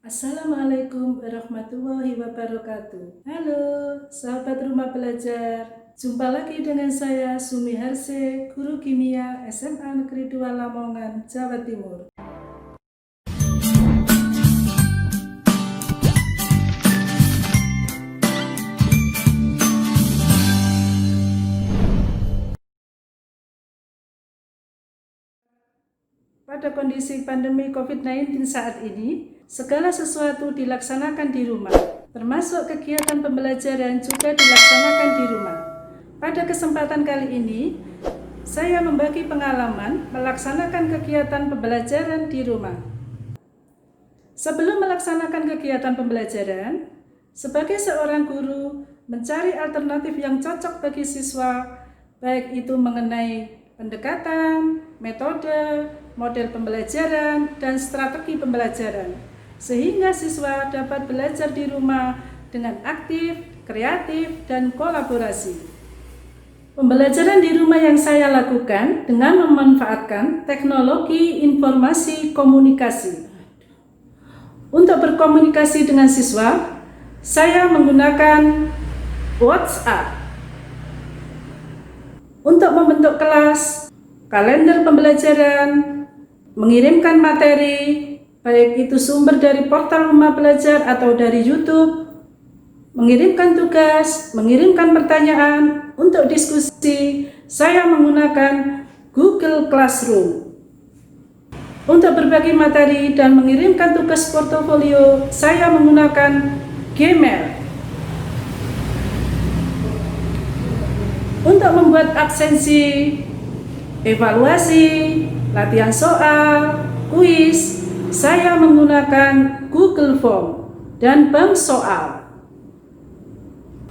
Assalamualaikum warahmatullahi wabarakatuh. Halo, sahabat rumah belajar. Jumpa lagi dengan saya Sumi Harse, guru kimia SMA Negeri 2 Lamongan, Jawa Timur. Pada kondisi pandemi COVID-19 saat ini, segala sesuatu dilaksanakan di rumah, termasuk kegiatan pembelajaran juga dilaksanakan di rumah. Pada kesempatan kali ini, saya membagi pengalaman melaksanakan kegiatan pembelajaran di rumah. Sebelum melaksanakan kegiatan pembelajaran, sebagai seorang guru mencari alternatif yang cocok bagi siswa, baik itu mengenai pendekatan, metode, model pembelajaran, dan strategi pembelajaran, sehingga siswa dapat belajar di rumah dengan aktif, kreatif, dan kolaborasi. Pembelajaran di rumah yang saya lakukan dengan memanfaatkan teknologi informasi komunikasi. Untuk berkomunikasi dengan siswa, saya menggunakan WhatsApp. Untuk membentuk kelas, kalender pembelajaran, mengirimkan materi, baik itu sumber dari portal rumah belajar atau dari YouTube, mengirimkan tugas, mengirimkan pertanyaan. Untuk diskusi, saya menggunakan Google Classroom. Untuk berbagi materi dan mengirimkan tugas portofolio, saya menggunakan Gmail. Untuk membuat absensi, evaluasi, latihan soal, kuis, saya menggunakan Google Form dan bank soal.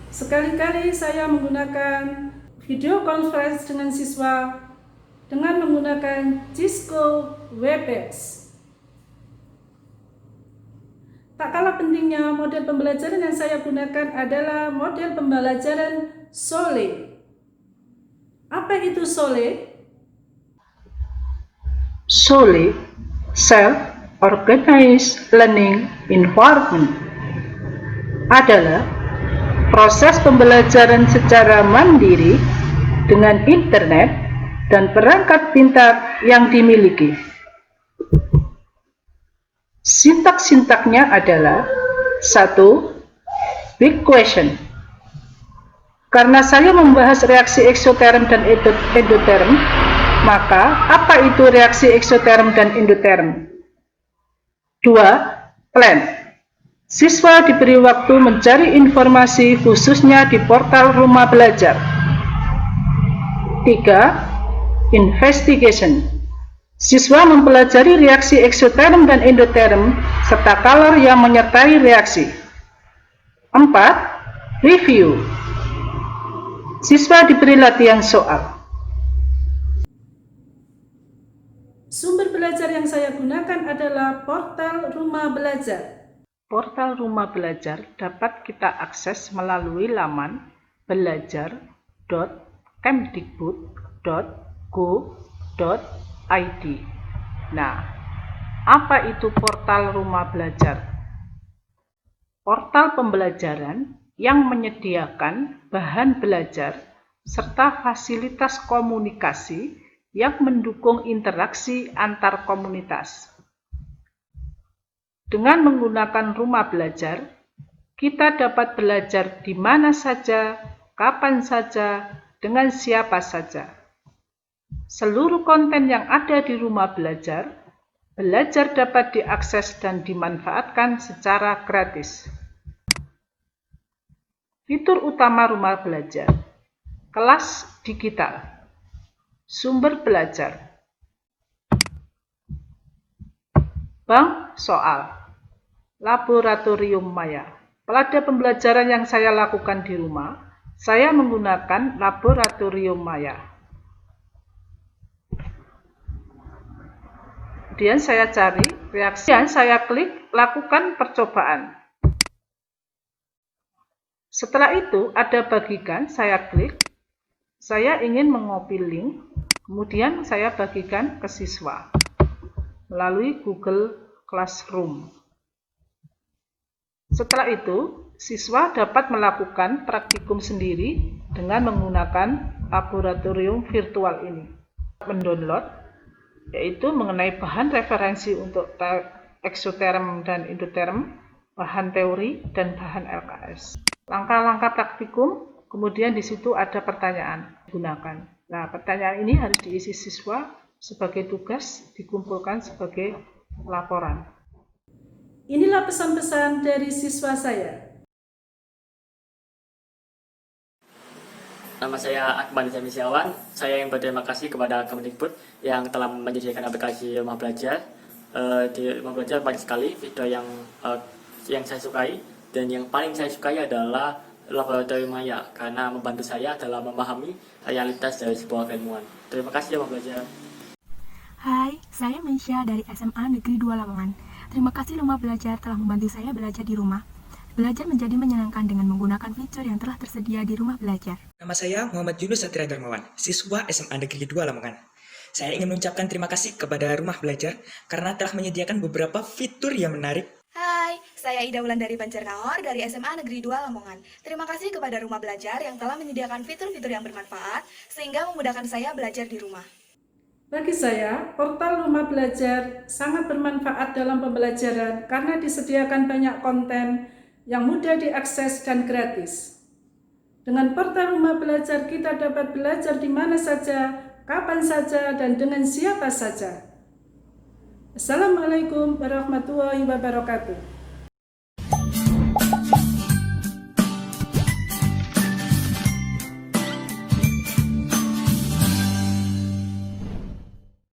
Sekali-kali saya menggunakan video conference dengan siswa dengan menggunakan Cisco Webex. Tak kalah pentingnya, model pembelajaran yang saya gunakan adalah model pembelajaran SOLE. Apa itu SOLE? SOLE, Self-Organized Learning Environment, adalah proses pembelajaran secara mandiri dengan internet dan perangkat pintar yang dimiliki. Sintak-sintaknya adalah 1. Big question. Karena saya membahas reaksi eksoterm dan endoterm, maka apa itu reaksi eksoterm dan endoterm? 2. Plan. Siswa diberi waktu mencari informasi khususnya di portal rumah belajar. 3. Investigation. Siswa mempelajari reaksi eksoterm dan endoterm serta kalor yang menyertai reaksi. 4. Review. Siswa diberi latihan soal. Sumber belajar yang saya gunakan adalah portal rumah belajar. Portal rumah belajar dapat kita akses melalui laman belajar.kemdikbud.go.id. Nah, apa itu portal rumah belajar? Portal pembelajaran yang menyediakan bahan belajar serta fasilitas komunikasi yang mendukung interaksi antar komunitas. Dengan menggunakan rumah belajar, kita dapat belajar di mana saja, kapan saja, dengan siapa saja. Seluruh konten yang ada di rumah belajar dapat diakses dan dimanfaatkan secara gratis. Fitur utama rumah belajar: kelas digital, sumber belajar, bank soal, laboratorium maya. Pada pembelajaran yang saya lakukan di rumah, saya menggunakan laboratorium maya. Kemudian saya cari reaksi dan saya klik lakukan percobaan. Setelah itu ada bagikan, saya klik. Saya ingin mengopi link, kemudian saya bagikan ke siswa melalui Google Classroom. Setelah itu, siswa dapat melakukan praktikum sendiri dengan menggunakan laboratorium virtual ini. Mendownload, yaitu mengenai bahan referensi untuk eksoterm dan endoterm, bahan teori, dan bahan LKS. Langkah-langkah praktikum, kemudian di situ ada pertanyaan digunakan. Nah, pertanyaan ini harus diisi siswa sebagai tugas, dikumpulkan sebagai laporan. Inilah pesan-pesan dari siswa saya. Nama saya Akmal Jamisawan. Saya yang berterima kasih kepada Kemendikbud yang telah menyediakan aplikasi Rumah Belajar. Di Rumah Belajar banyak sekali fitur yang saya sukai, dan yang paling saya sukai adalah Laboratorium Maya karena membantu saya dalam memahami realitas dari sebuah keilmuan. Terima kasih Rumah Belajar. Hai, saya Meisha dari SMA Negeri 2 Lamongan. Terima kasih Rumah Belajar telah membantu saya belajar di rumah. Belajar menjadi menyenangkan dengan menggunakan fitur yang telah tersedia di Rumah Belajar. Nama saya Muhammad Yunus Satria Darmawan, siswa SMA Negeri 2 Lamongan. Saya ingin mengucapkan terima kasih kepada Rumah Belajar karena telah menyediakan beberapa fitur yang menarik. Hai, saya Ida Wulandari Banjarnahor dari SMA Negeri 2 Lamongan. Terima kasih kepada Rumah Belajar yang telah menyediakan fitur-fitur yang bermanfaat sehingga memudahkan saya belajar di rumah. Bagi saya, portal Rumah Belajar sangat bermanfaat dalam pembelajaran karena disediakan banyak konten yang mudah diakses dan gratis. Dengan portal Rumah Belajar, kita dapat belajar di mana saja, kapan saja, dan dengan siapa saja. Assalamualaikum warahmatullahi wabarakatuh.